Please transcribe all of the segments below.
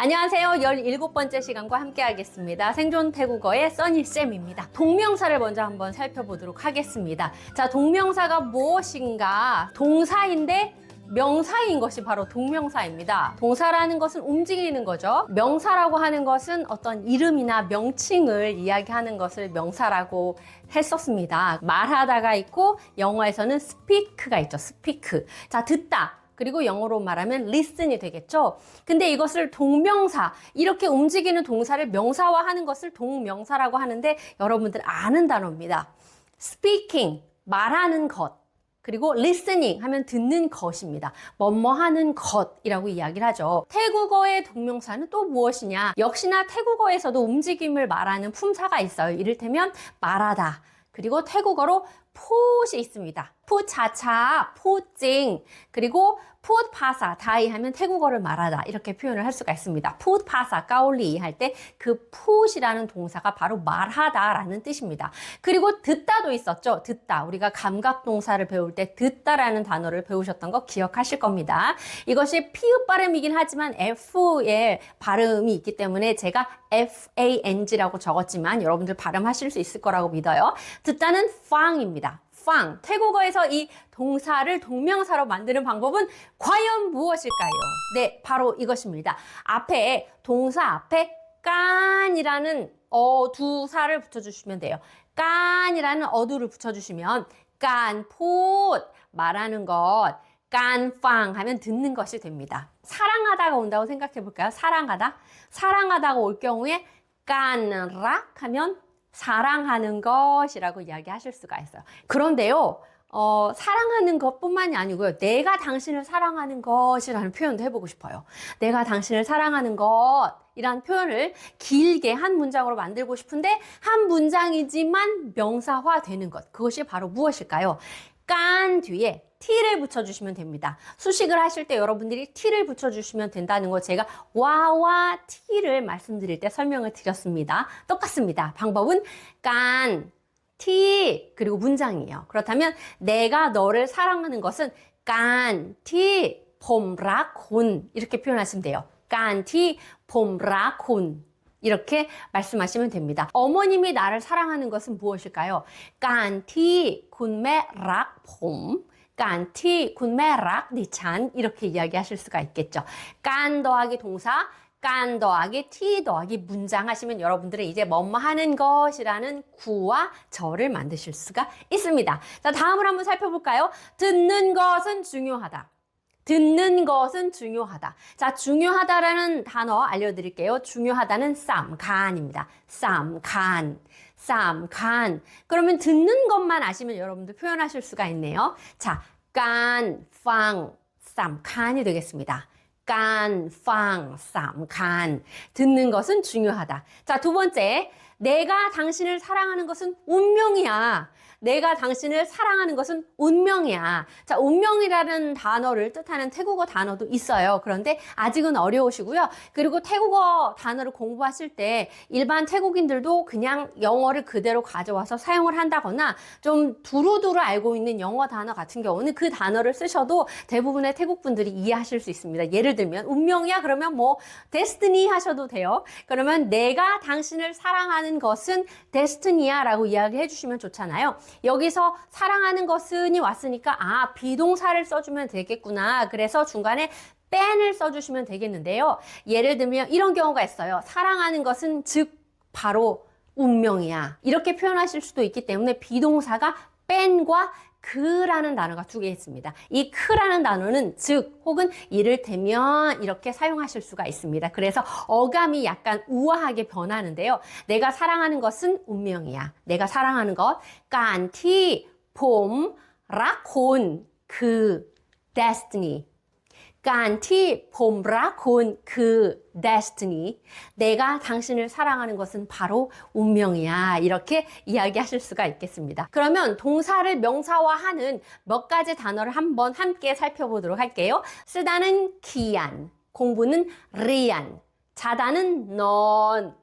안녕하세요. 17번째 시간과 함께 하겠습니다. 생존 태국어의 써니쌤입니다. 동명사를 먼저 한번 살펴보도록 하겠습니다. 자, 동명사가 무엇인가? 동사인데 명사인 것이 바로 동명사입니다. 동사라는 것은 움직이는 거죠. 명사라고 하는 것은 어떤 이름이나 명칭을 이야기하는 것을 명사라고 했었습니다. 말하다가 있고 영어에서는 speak가 있죠. speak. 자, 듣다. 그리고 영어로 말하면 listen이 되겠죠. 근데 이것을 동명사, 이렇게 움직이는 동사를 명사화하는 것을 동명사라고 하는데 여러분들 아는 단어입니다. speaking, 말하는 것. 그리고 listening 하면 듣는 것입니다. 뭐뭐 하는 것이라고 이야기를 하죠. 태국어의 동명사는 또 무엇이냐? 역시나 태국어에서도 움직임을 말하는 품사가 있어요. 이를테면 말하다. 그리고 태국어로 풋이 있습니다. 풋 자차, 풋징, 그리고 풋 파사, 다이 하면 태국어를 말하다 이렇게 표현을 할 수가 있습니다. 풋 파사, 까올리 할 때 그 풋이라는 동사가 바로 말하다라는 뜻입니다. 그리고 듣다도 있었죠. 듣다. 우리가 감각 동사를 배울 때 듣다라는 단어를 배우셨던 거 기억하실 겁니다. 이것이 피읍 발음이긴 하지만 F의 발음이 있기 때문에 제가 FANG라고 적었지만 여러분들 발음하실 수 있을 거라고 믿어요. 듣다는 팡입니다. 팡. 태국어에서 이 동사를 동명사로 만드는 방법은 과연 무엇일까요? 네, 바로 이것입니다. 앞에 동사 앞에 깐이라는 어두사를 붙여주시면 돼요. 깐이라는 어두를 붙여주시면 깐풋 말하는 것, 깐팡 하면 듣는 것이 됩니다. 사랑하다가 온다고 생각해 볼까요? 사랑하다. 사랑하다가 올 경우에 깐락 하면 사랑하는 것이라고 이야기하실 수가 있어요. 그런데요, 사랑하는 것뿐만이 아니고요. 내가 당신을 사랑하는 것이라는 표현도 해보고 싶어요. 내가 당신을 사랑하는 것이라는 표현을 길게 한 문장으로 만들고 싶은데 한 문장이지만 명사화되는 것. 그것이 바로 무엇일까요? 깐 뒤에 t를 붙여주시면 됩니다. 수식을 하실 때 여러분들이 t를 붙여주시면 된다는 거 제가 와와 t를 말씀드릴 때 설명을 드렸습니다. 똑같습니다. 방법은 깐, t, 그리고 문장이에요. 그렇다면 내가 너를 사랑하는 것은 깐, t, 봄라군 이렇게 표현하시면 돼요. 깐, t, 봄라군 이렇게 말씀하시면 됩니다. 어머님이 나를 사랑하는 것은 무엇일까요? 깐티 군매락 봄, 깐티 군매락 니찬 이렇게 이야기하실 수가 있겠죠. 깐 더하기 동사, 깐 더하기 티 더하기 문장 하시면 여러분들은 이제 뭐뭐 하는 것이라는 구와 절을 만드실 수가 있습니다. 자, 다음을 한번 살펴볼까요? 듣는 것은 중요하다. 듣는 것은 중요하다. 자, 중요하다라는 단어 알려드릴게요. 중요하다는 쌈간입니다. 쌈간, 쌈간. 그러면 듣는 것만 아시면 여러분들 표현하실 수가 있네요. 자, 간, 팡, 쌈간이 되겠습니다. 간, 팡, 쌈간. 듣는 것은 중요하다. 자, 두 번째. 내가 당신을 사랑하는 것은 운명이야. 내가 당신을 사랑하는 것은 운명이야. 자, 운명이라는 단어를 뜻하는 태국어 단어도 있어요. 그런데 아직은 어려우시고요. 그리고 태국어 단어를 공부하실 때 일반 태국인들도 그냥 영어를 그대로 가져와서 사용을 한다거나 좀 두루두루 알고 있는 영어 단어 같은 경우는 그 단어를 쓰셔도 대부분의 태국 분들이 이해하실 수 있습니다. 예를 들면 운명이야 그러면 뭐 데스티니 하셔도 돼요. 그러면 내가 당신을 사랑하는 것은 데스티니야 라고 이야기해 주시면 좋잖아요. 여기서 사랑하는 것은이 왔으니까 비동사를 써주면 되겠구나. 그래서 중간에 뺀을 써주시면 되겠는데요. 예를 들면 이런 경우가 있어요. 사랑하는 것은 즉 바로 운명이야. 이렇게 표현하실 수도 있기 때문에 비동사가 뺀과 그라는 단어가 두 개 있습니다. 이 그라는 단어는 즉 혹은 이를테면 이렇게 사용하실 수가 있습니다. 그래서 어감이 약간 우아하게 변하는데요. 내가 사랑하는 것은 운명이야. 내가 사랑하는 것 깐티 봄 라콘 그 destiny 깐티 봄라콘 그 destiny 내가 당신을 사랑하는 것은 바로 운명이야 이렇게 이야기하실 수가 있겠습니다. 그러면 동사를 명사화하는 몇 가지 단어를 한번 함께 살펴보도록 할게요. 쓰다는 기안, 공부는 리안, 자다는 넌,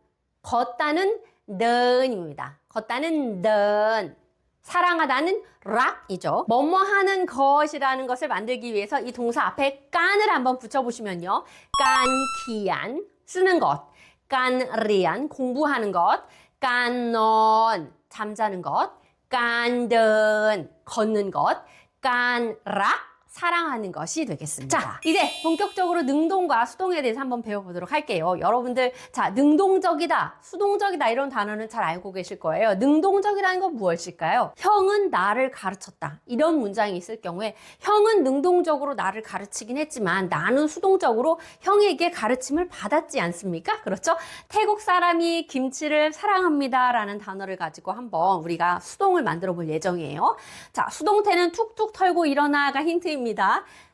걷다는 넌입니다. 걷다는 넌, 사랑하다는 락이죠. 뭐뭐 하는 것이라는 것을 만들기 위해서 이 동사 앞에 깐을 한번 붙여보시면요. 깐, 기안, 쓰는 것, 깐เรียน 공부하는 것, 깐นอน 잠자는 것, 깐เดิน 걷는 것, 깐รัก 사랑하는 것이 되겠습니다. 자, 이제 본격적으로 능동과 수동에 대해서 한번 배워보도록 할게요. 여러분들, 자, 능동적이다, 수동적이다 이런 단어는 잘 알고 계실 거예요. 능동적이라는 건 무엇일까요? 형은 나를 가르쳤다. 이런 문장이 있을 경우에 형은 능동적으로 나를 가르치긴 했지만 나는 수동적으로 형에게 가르침을 받았지 않습니까? 그렇죠? 태국 사람이 김치를 사랑합니다 라는 단어를 가지고 한번 우리가 수동을 만들어 볼 예정이에요. 자, 수동태는 툭툭 털고 일어나가 힌트입니다.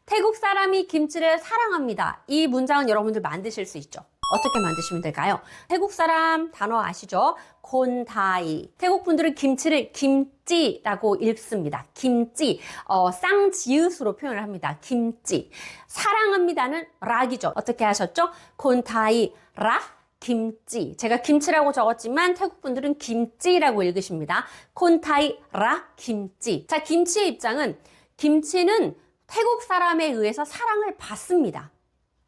태국 사람이 김치를 사랑합니다. 이 문장은 여러분들 만드실 수 있죠. 어떻게 만드시면 될까요? 태국 사람 단어 아시죠? 콘타이. 태국 분들은 김치를 김찌라고 읽습니다. 김찌. 쌍지읒으로 표현을 합니다. 김찌. 사랑합니다는 락이죠. 어떻게 하셨죠? 콘타이 락. 김치. 제가 김치라고 적었지만 태국 분들은 김찌라고 읽으십니다. 콘타이 락 김치. 자, 김치의 입장은 김치는 태국 사람에 의해서 사랑을 받습니다.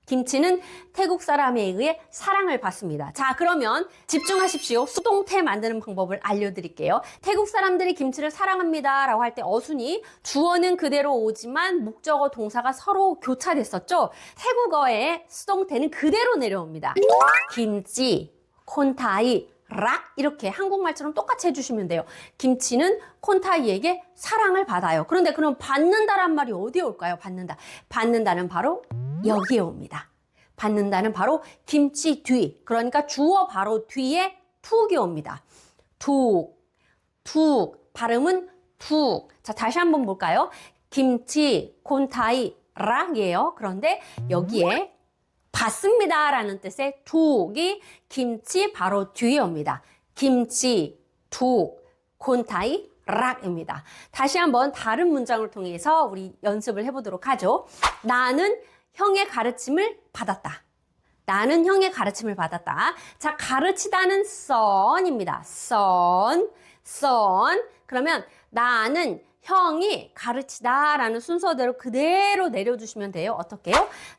김치는 태국 사람에 의해 사랑을 받습니다. 자, 그러면 집중하십시오. 수동태 만드는 방법을 알려드릴게요. 태국 사람들이 김치를 사랑합니다 라고 할 때 어순이 주어는 그대로 오지만 목적어 동사가 서로 교차됐었죠. 태국어의 수동태는 그대로 내려옵니다. 김치, 콘타이, 락 이렇게 한국말처럼 똑같이 해주시면 돼요. 김치는 콘타이에게 사랑을 받아요. 그런데 그럼 받는다란 말이 어디에 올까요? 받는다. 받는다는 바로 여기에 옵니다. 받는다는 바로 김치 뒤. 그러니까 주어 바로 뒤에 툭이 옵니다. 툭, 툭. 발음은 툭. 자, 다시 한번 볼까요? 김치, 콘타이, 락이에요. 그런데 여기에 받습니다 라는 뜻의 툭이 김치 바로 뒤에 옵니다. 김치, 툭, 콘타이, 락입니다. 다시 한번 다른 문장을 통해서 우리 연습을 해보도록 하죠. 나는 형의 가르침을 받았다. 나는 형의 가르침을 받았다. 자, 가르치다는 son입니다. son. 그러면 나는 형이 가르치다 라는 순서대로 그대로 내려주시면 돼요. 어떻게요?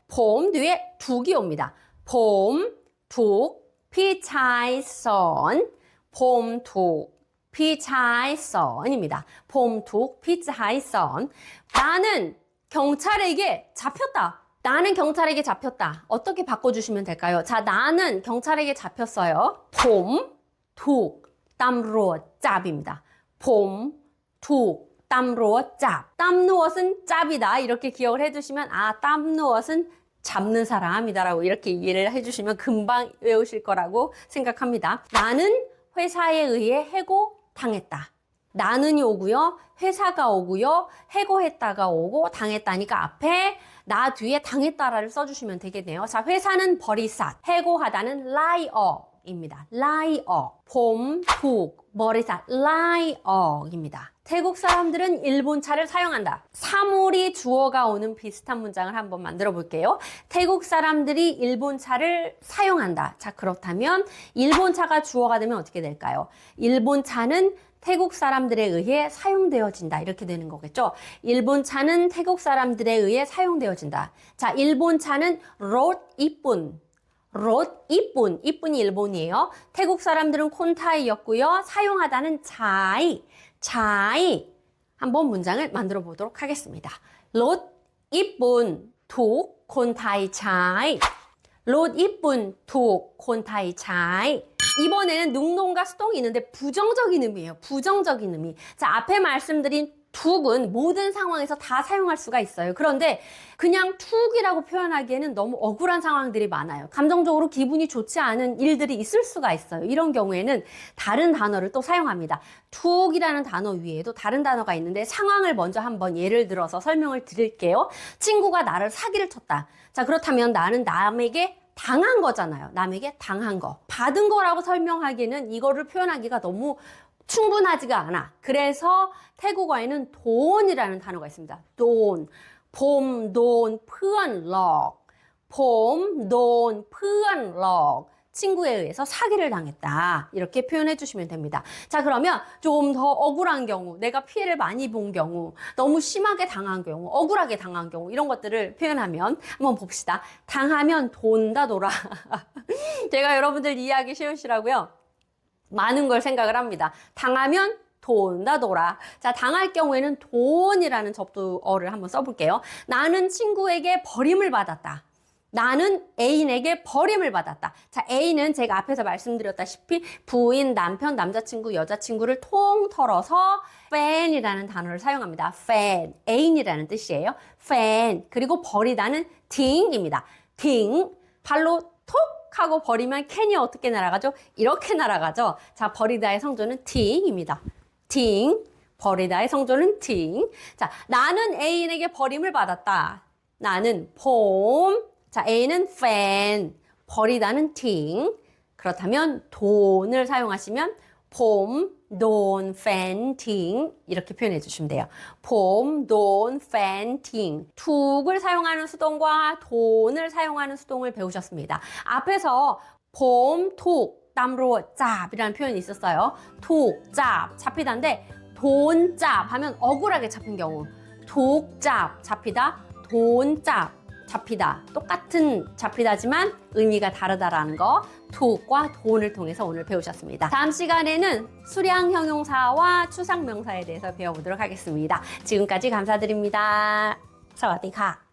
봄 뒤에 툭이 옵니다. 봄, 툭, 피차이 선, 봄, 툭, 피차이 선입니다. 봄, 툭, 피차이 선. 나는 경찰에게 잡혔다. 나는 경찰에게 잡혔다. 어떻게 바꿔주시면 될까요? 자, 나는 경찰에게 잡혔어요. 봄, 툭, 땀루어 짭입니다. 봄, 툭, 땀루어 짭. 땀루엇은 짭이다. 이렇게 기억을 해주시면 아, 땀루엇은 잡는 사람이다 라고 이렇게 이해를 해주시면 금방 외우실 거라고 생각합니다. 나는 회사에 의해 해고당했다. 나는이 오고요. 회사가 오고요. 해고했다가 오고 당했다니까 앞에 나 뒤에 당했다를 써주시면 되겠네요. 자, 회사는 버리삿, 해고하다는 라이어입니다. 라이어. 봄, 툭, 버리삿, 라이어입니다. 태국 사람들은 일본차를 사용한다. 사물이 주어가 오는 비슷한 문장을 한번 만들어 볼게요. 태국 사람들이 일본차를 사용한다. 자, 그렇다면 일본차가 주어가 되면 어떻게 될까요? 일본차는 태국 사람들에 의해 사용되어진다. 이렇게 되는 거겠죠. 일본차는 태국 사람들에 의해 사용되어진다. 자, 일본차는 롯 이쁜. 롯 이쁜. 이쁜이 일본이에요. 태국 사람들은 콘타이였고요. 사용하다는 차이. 한번 문장을 만들어 보도록 하겠습니다. 롯 이쁜 툭 콘타이 차이. 롯 이쁜 툭 콘타이 차이. 이번에는 능동과 수동이 있는데 부정적인 의미예요. 부정적인 의미. 자, 앞에 말씀드린 툭은 모든 상황에서 다 사용할 수가 있어요. 그런데 그냥 툭이라고 표현하기에는 너무 억울한 상황들이 많아요. 감정적으로 기분이 좋지 않은 일들이 있을 수가 있어요. 이런 경우에는 다른 단어를 또 사용합니다. 툭이라는 단어 위에도 다른 단어가 있는데 상황을 먼저 한번 예를 들어서 설명을 드릴게요. 친구가 나를 사기를 쳤다. 자, 그렇다면 나는 남에게 당한 거잖아요. 남에게 당한 거. 받은 거라고 설명하기에는 이거를 표현하기가 너무 충분하지가 않아. 그래서 태국어에는 돈이라는 단어가 있습니다. 돈, 봄, 돈, 푸언, 럭. 봄, 돈, 푸언, 럭. 친구에 의해서 사기를 당했다. 이렇게 표현해 주시면 됩니다. 자, 그러면 좀 더 억울한 경우, 내가 피해를 많이 본 경우, 너무 심하게 당한 경우, 억울하게 당한 경우 이런 것들을 표현하면 한번 봅시다. 당하면 돈다 돌아. 제가 여러분들 이해하기 쉬우시라고요. 많은 걸 생각을 합니다. 당하면 돈다 돌아. 자, 당할 경우에는 돈이라는 접두어를 한번 써볼게요. 나는 친구에게 버림을 받았다. 나는 애인에게 버림을 받았다. 자, 애인은 제가 앞에서 말씀드렸다시피 부인, 남편, 남자친구, 여자친구를 통틀어서 fan이라는 단어를 사용합니다. fan, 애인이라는 뜻이에요. fan, 그리고 버리다는 딩입니다. 딩, 발로 톡 하고 버리면 캔이 어떻게 날아가죠? 이렇게 날아가죠. 자, 버리다의 성조는 딩입니다. 딩, 버리다의 성조는 딩. 자, 나는 애인에게 버림을 받았다. 나는 봄, 자, A는 fan, 버리다는 팅. 그렇다면 돈을 사용하시면 봄, 돈, fan, 팅 이렇게 표현해 주시면 돼요. 봄, 돈, fan, 팅. 툭을 사용하는 수동과 돈을 사용하는 수동을 배우셨습니다. 앞에서 봄, 툭, 땀으로 짭이라는 표현이 있었어요. 툭, 짭, 잡히다인데 돈, 짭 하면 억울하게 잡힌 경우. 툭, 짭, 잡히다, 돈, 짭. 잡히다. 똑같은 잡히다지만 의미가 다르다라는 거 툭과 돈을 통해서 오늘 배우셨습니다. 다음 시간에는 수량 형용사와 추상 명사에 대해서 배워보도록 하겠습니다. 지금까지 감사드립니다. 사와디카.